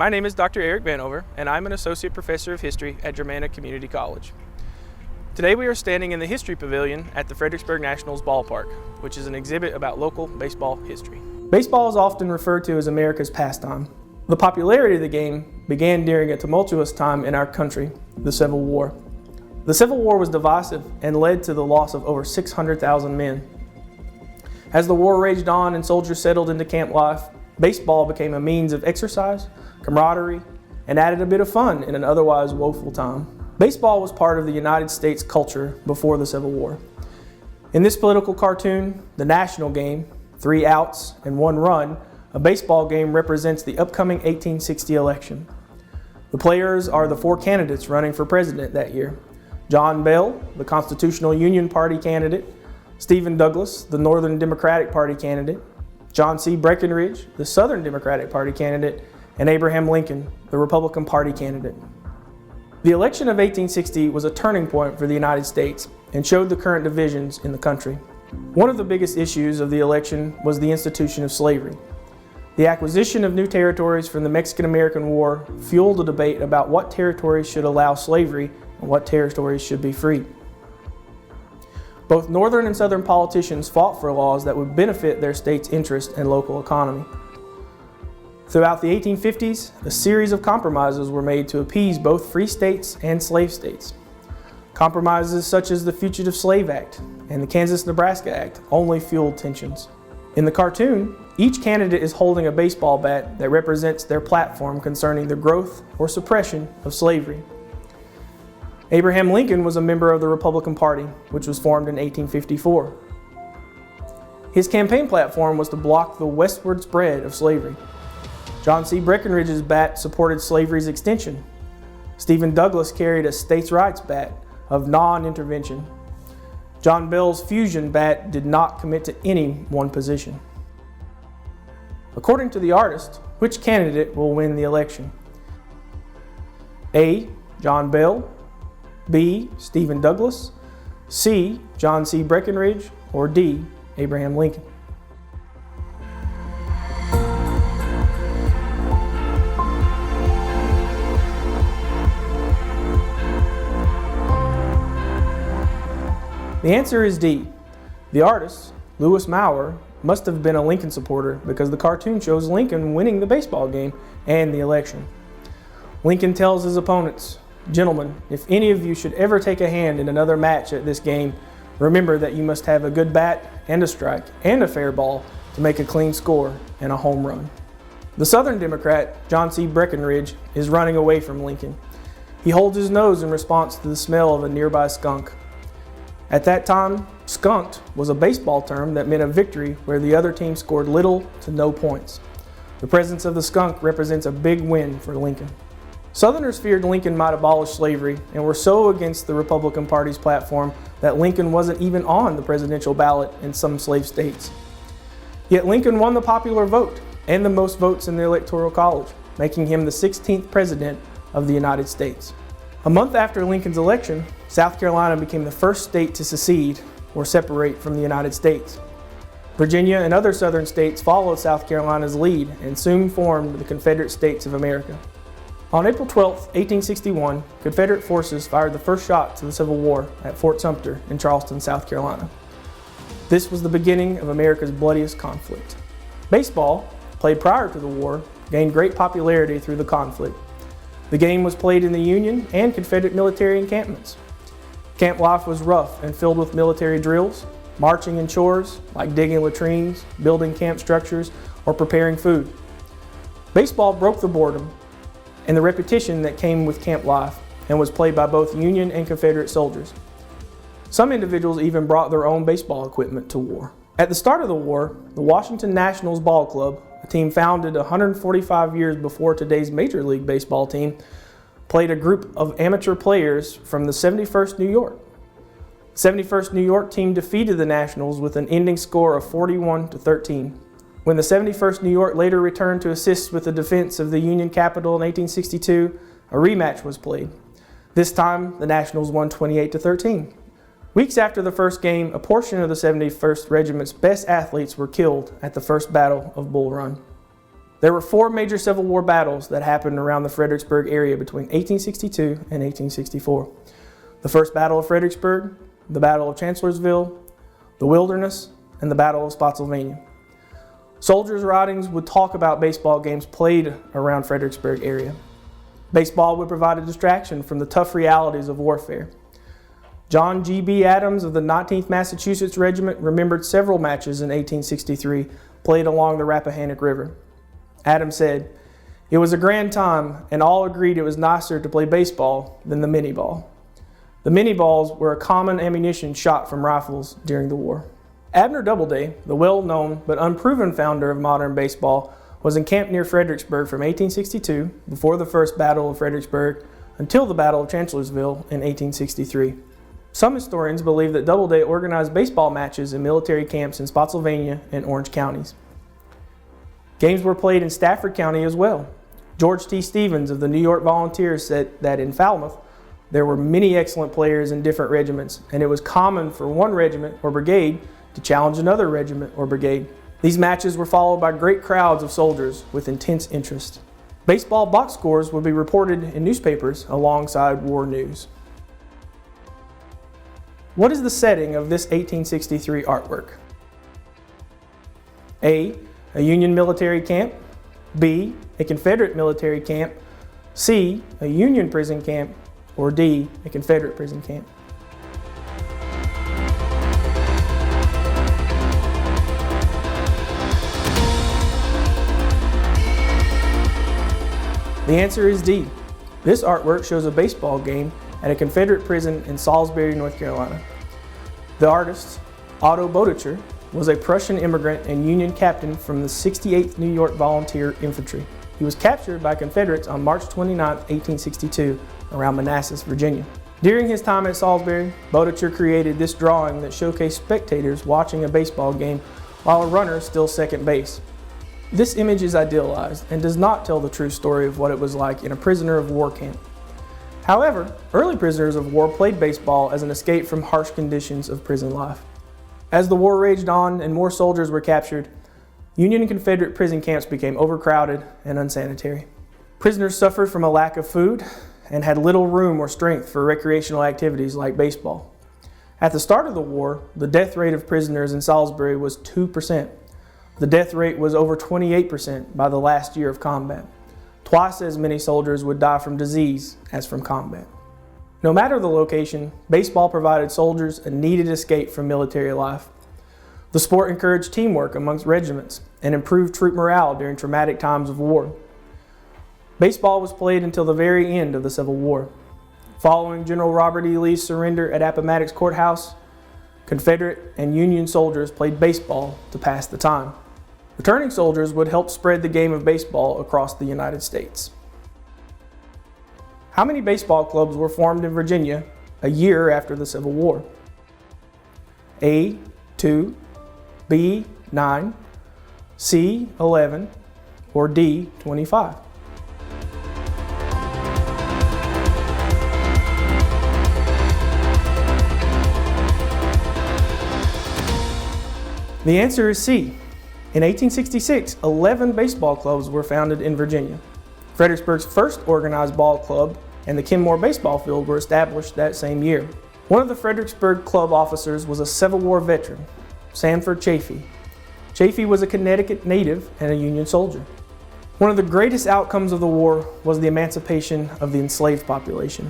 My name is Dr. Eric Vanover, and I'm an Associate Professor of History at Germanna Community College. Today we are standing in the History Pavilion at the Fredericksburg Nationals Ballpark, which is an exhibit about local baseball history. Baseball is often referred to as America's pastime. The popularity of the game began during a tumultuous time in our country, the Civil War. The Civil War was divisive and led to the loss of over 600,000 men. As the war raged on and soldiers settled into camp life, baseball became a means of exercise, camaraderie, and added a bit of fun in an otherwise woeful time. Baseball was part of the United States culture before the Civil War. In this political cartoon, the national game, 3 outs and 1 run, a baseball game represents the upcoming 1860 election. The players are the 4 candidates running for president that year. John Bell, the Constitutional Union Party candidate, Stephen Douglas, the Northern Democratic Party candidate, John C. Breckinridge, the Southern Democratic Party candidate, and Abraham Lincoln, the Republican Party candidate. The election of 1860 was a turning point for the United States and showed the current divisions in the country. One of the biggest issues of the election was the institution of slavery. The acquisition of new territories from the Mexican-American War fueled a debate about what territories should allow slavery and what territories should be free. Both Northern and Southern politicians fought for laws that would benefit their state's interest and local economy. Throughout the 1850s, a series of compromises were made to appease both free states and slave states. Compromises such as the Fugitive Slave Act and the Kansas-Nebraska Act only fueled tensions. In the cartoon, each candidate is holding a baseball bat that represents their platform concerning the growth or suppression of slavery. Abraham Lincoln was a member of the Republican Party, which was formed in 1854. His campaign platform was to block the westward spread of slavery. John C. Breckinridge's bat supported slavery's extension. Stephen Douglas carried a states' rights bat of non-intervention. John Bell's fusion bat did not commit to any one position. According to the artist, which candidate will win the election? A. John Bell, B. Stephen Douglas, C. John C. Breckinridge, or D. Abraham Lincoln. The answer is D. The artist, Louis Maurer, must have been a Lincoln supporter because the cartoon shows Lincoln winning the baseball game and the election. Lincoln tells his opponents, "Gentlemen, if any of you should ever take a hand in another match at this game, remember that you must have a good bat and a strike and a fair ball to make a clean score and a home run." The Southern Democrat, John C. Breckinridge, is running away from Lincoln. He holds his nose in response to the smell of a nearby skunk. At that time, skunked was a baseball term that meant a victory where the other team scored little to no points. The presence of the skunk represents a big win for Lincoln. Southerners feared Lincoln might abolish slavery and were so against the Republican Party's platform that Lincoln wasn't even on the presidential ballot in some slave states. Yet Lincoln won the popular vote and the most votes in the Electoral College, making him the 16th president of the United States. A month after Lincoln's election, South Carolina became the first state to secede or separate from the United States. Virginia and other southern states followed South Carolina's lead and soon formed the Confederate States of America. On April 12, 1861, Confederate forces fired the first shot to the Civil War at Fort Sumter in Charleston, South Carolina. This was the beginning of America's bloodiest conflict. Baseball, played prior to the war, gained great popularity through the conflict. The game was played in the Union and Confederate military encampments. Camp life was rough and filled with military drills, marching and chores like digging latrines, building camp structures, or preparing food. Baseball broke the boredom and the repetition that came with camp life and was played by both Union and Confederate soldiers. Some individuals even brought their own baseball equipment to war. At the start of the war, the Washington Nationals Ball Club, a team founded 145 years before today's Major League Baseball team, played a group of amateur players from the 71st New York. The 71st New York team defeated the Nationals with an ending score of 41-13. When the 71st New York later returned to assist with the defense of the Union Capitol in 1862, a rematch was played. This time, the Nationals won 28-13. Weeks after the first game, a portion of the 71st Regiment's best athletes were killed at the first Battle of Bull Run. There were 4 major Civil War battles that happened around the Fredericksburg area between 1862 and 1864. The First Battle of Fredericksburg, the Battle of Chancellorsville, the Wilderness, and the Battle of Spotsylvania. Soldiers' writings would talk about baseball games played around Fredericksburg area. Baseball would provide a distraction from the tough realities of warfare. John G.B. Adams of the 19th Massachusetts Regiment remembered several matches in 1863 played along the Rappahannock River. Adams said, "It was a grand time, and all agreed it was nicer to play baseball than the minie ball." The minie balls were a common ammunition shot from rifles during the war. Abner Doubleday, the well-known but unproven founder of modern baseball, was encamped near Fredericksburg from 1862, before the First Battle of Fredericksburg, until the Battle of Chancellorsville in 1863. Some historians believe that Doubleday organized baseball matches in military camps in Spotsylvania and Orange counties. Games were played in Stafford County as well. George T. Stevens of the New York Volunteers said that in Falmouth, there were many excellent players in different regiments, and it was common for one regiment or brigade to challenge another regiment or brigade. These matches were followed by great crowds of soldiers with intense interest. Baseball box scores would be reported in newspapers alongside war news. What is the setting of this 1863 artwork? A Union military camp. B, a Confederate military camp. C, a Union prison camp. Or D, a Confederate prison camp. The answer is D. This artwork shows a baseball game at a Confederate prison in Salisbury, North Carolina. The artist, Otto Bodecher, was a Prussian immigrant and Union captain from the 68th New York Volunteer Infantry. He was captured by Confederates on March 29, 1862, around Manassas, Virginia. During his time at Salisbury, Bodecher created this drawing that showcased spectators watching a baseball game while a runner still second base. This image is idealized and does not tell the true story of what it was like in a prisoner of war camp. However, early prisoners of war played baseball as an escape from harsh conditions of prison life. As the war raged on and more soldiers were captured, Union and Confederate prison camps became overcrowded and unsanitary. Prisoners suffered from a lack of food and had little room or strength for recreational activities like baseball. At the start of the war, the death rate of prisoners in Salisbury was 2%. The death rate was over 28% by the last year of combat. Twice as many soldiers would die from disease as from combat. No matter the location, baseball provided soldiers a needed escape from military life. The sport encouraged teamwork amongst regiments and improved troop morale during traumatic times of war. Baseball was played until the very end of the Civil War. Following General Robert E. Lee's surrender at Appomattox Courthouse, Confederate and Union soldiers played baseball to pass the time. Returning soldiers would help spread the game of baseball across the United States. How many baseball clubs were formed in Virginia a year after the Civil War? A, 2, B, 9, C, 11, or D, 25? The answer is C. In 1866, 11 baseball clubs were founded in Virginia. Fredericksburg's first organized ball club and the Kenmore baseball field were established that same year. One of the Fredericksburg club officers was a Civil War veteran, Sanford Chaffee. Chaffee was a Connecticut native and a Union soldier. One of the greatest outcomes of the war was the emancipation of the enslaved population.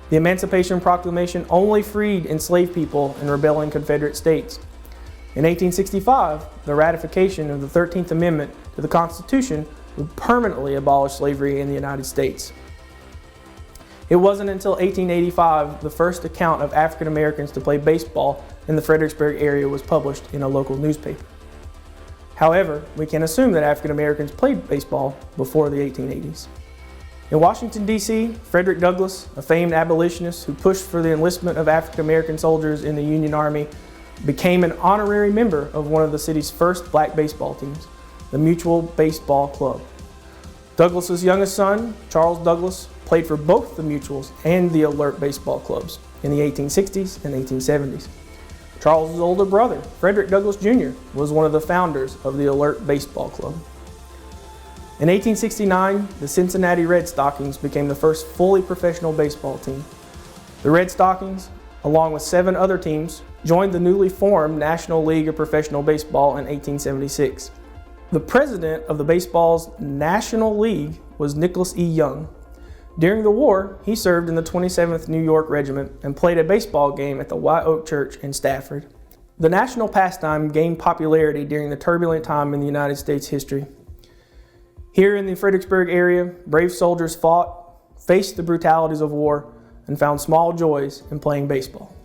The Emancipation Proclamation only freed enslaved people in rebelling Confederate states. In 1865, the ratification of the 13th Amendment to the Constitution would permanently abolish slavery in the United States. It wasn't until 1885 the first account of African Americans to play baseball in the Fredericksburg area was published in a local newspaper. However, we can assume that African Americans played baseball before the 1880s. In Washington, D.C., Frederick Douglass, a famed abolitionist who pushed for the enlistment of African American soldiers in the Union Army, became an honorary member of one of the city's first black baseball teams, the Mutual Baseball Club. Douglass's youngest son, Charles Douglass, played for both the Mutuals and the Alert baseball clubs in the 1860s and 1870s. Charles's older brother, Frederick Douglass Jr., was one of the founders of the Alert Baseball Club. In 1869, the Cincinnati Red Stockings became the first fully professional baseball team. The Red Stockings, along with 7 other teams, joined the newly formed National League of Professional Baseball in 1876. The president of the baseball's National League was Nicholas E. Young. During the war, he served in the 27th New York Regiment and played a baseball game at the White Oak Church in Stafford. The national pastime gained popularity during the turbulent time in the United States history. Here in the Fredericksburg area, brave soldiers fought, faced the brutalities of war, and found small joys in playing baseball.